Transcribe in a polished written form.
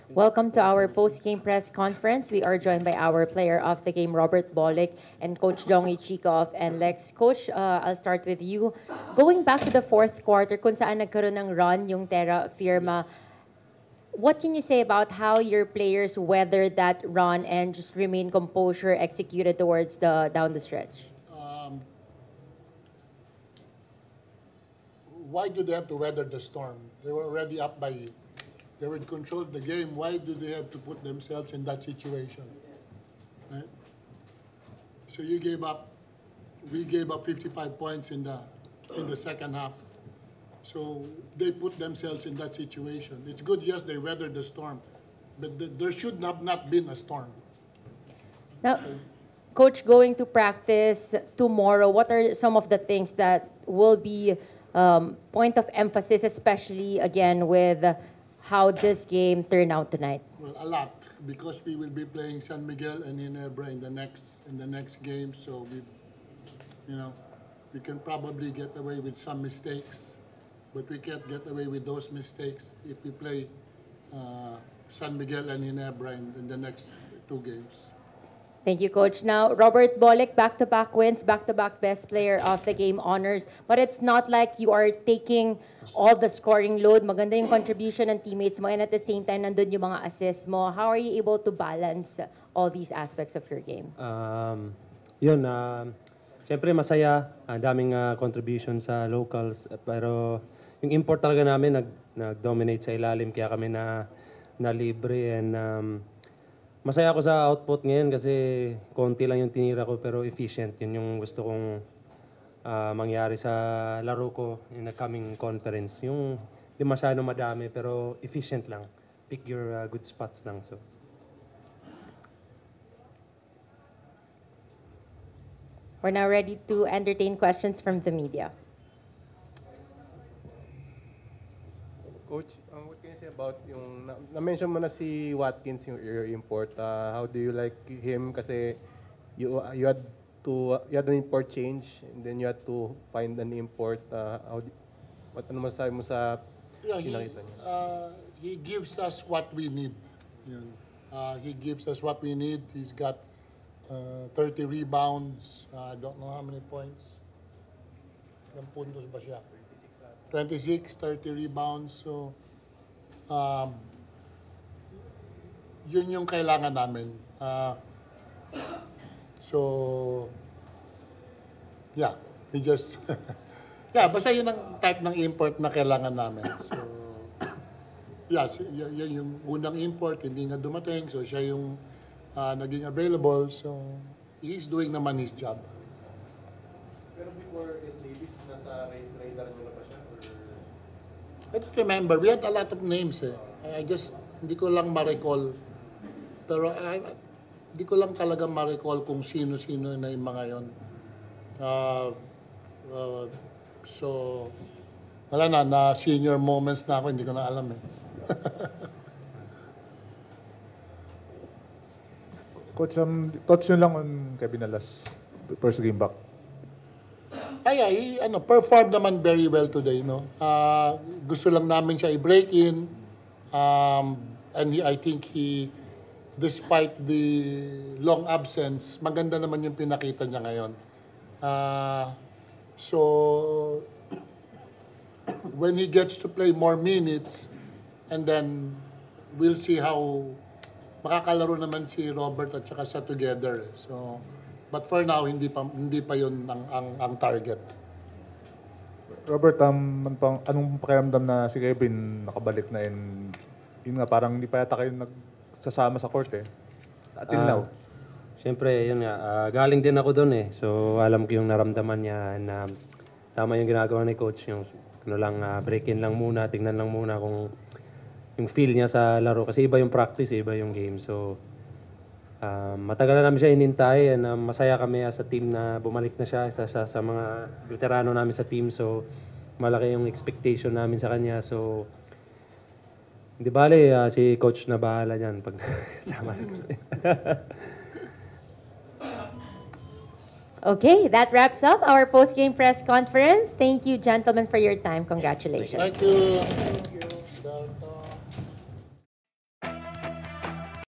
Welcome to our post-game press conference. We are joined by our player of the game, Robert Bolick, and Coach Jongy Chico of NLEX. Coach, I'll start with you. Going back to the fourth quarter, kung saan nagkaroon ng run yung Terra Firma, what can you say about how your players weathered that run and just remain composure, executed towards the down the stretch? Why do they have to weather the storm? They were already up by, they would control the game. Why do they have to put themselves in that situation? Right? So you gave up, we gave up 55 points in the second half. So they put themselves in that situation. It's good, yes, they weathered the storm, but there should have not been a storm. Now, Coach, going to practice tomorrow, what are some of the things that will be point of emphasis, especially again with how this game turned out tonight? Well, a lot, because we will be playing San Miguel and Ginebra in the next game. So we can probably get away with some mistakes, but we can't get away with those mistakes if we play San Miguel and Ginebra in the next 2 games. Thank you, Coach. Now, Robert Bolick, back-to-back wins, back-to-back best player of the game honors. But it's not like you are taking all the scoring load. Maganda yung contribution ng teammates mo, and at the same time, nandun yung mga assists mo. How are you able to balance all these aspects of your game? Siyempre masaya. Daming contribution sa locals. Pero yung import talaga namin, nag-dominate sa ilalim. Kaya kami na libre. And masaya ako sa output ngayon kasi konti lang yung tinira ko pero efficient. Yun yung gusto kong mangyari sa laro ko in the coming conference. Yung di masyado madami pero efficient lang. Pick your good spots lang. So. We're now ready to entertain questions from the media. Coach, what can you say about yung, na-mention mo na si Watkins, your import. How do you like him? Kasi you had an import change and then you had to find an import. Ano masasabi mo sa pinakita niya? He gives us what we need. He gives us what we need. He's got 30 rebounds. I don't know how many points. Ilang puntos ba siya? 26, 30 rebounds. So, yun yung kailangan namin. So, yeah, he just, yeah, basta yun ang type ng import na kailangan namin. So, yeah, yan yung unang import, hindi nga dumating. So, siya yung naging available. So, he's doing naman his job. Pero before Ed Davis, nasa radar niyo na ba siya? I just remember, we had a lot of names eh. I just, hindi ko lang ma-recall. Pero hindi ko lang talaga ma-recall kung sino-sino na yung mga yon. So, wala na senior moments na ako, hindi ko na alam eh. Coach, thoughts nyo lang on Kevin Alas, first game back? He performed naman very well today, no? Gusto lang namin siya i-break in. And I think despite the long absence, maganda naman yung pinakita niya ngayon. So, when he gets to play more minutes, and then we'll see how makakalaro naman si Robert at saka sa together. So, but for now, hindi pa yun ang target. Robert, anong pakiramdam na si Kevin nakabalik na yun nga, parang hindi pa yata kayo nagsasama sa court eh. Until now. Siyempre, yun nga. Galing din ako doon eh. So, alam ko yung naramdaman niya na tama yung ginagawa ni Coach. Yung break-in lang muna, tingnan lang muna kung yung feel niya sa laro. Kasi iba yung practice, iba yung game. So, matagal na namin siya inintay and masaya kami sa team na bumalik na siya sa mga veterano namin sa team. So, malaki yung expectation namin sa kanya. So, di bale, si Coach na bahala dyan pag sama na. Okay, that wraps up our post-game press conference. Thank you, gentlemen, for your time. Congratulations. Thank you.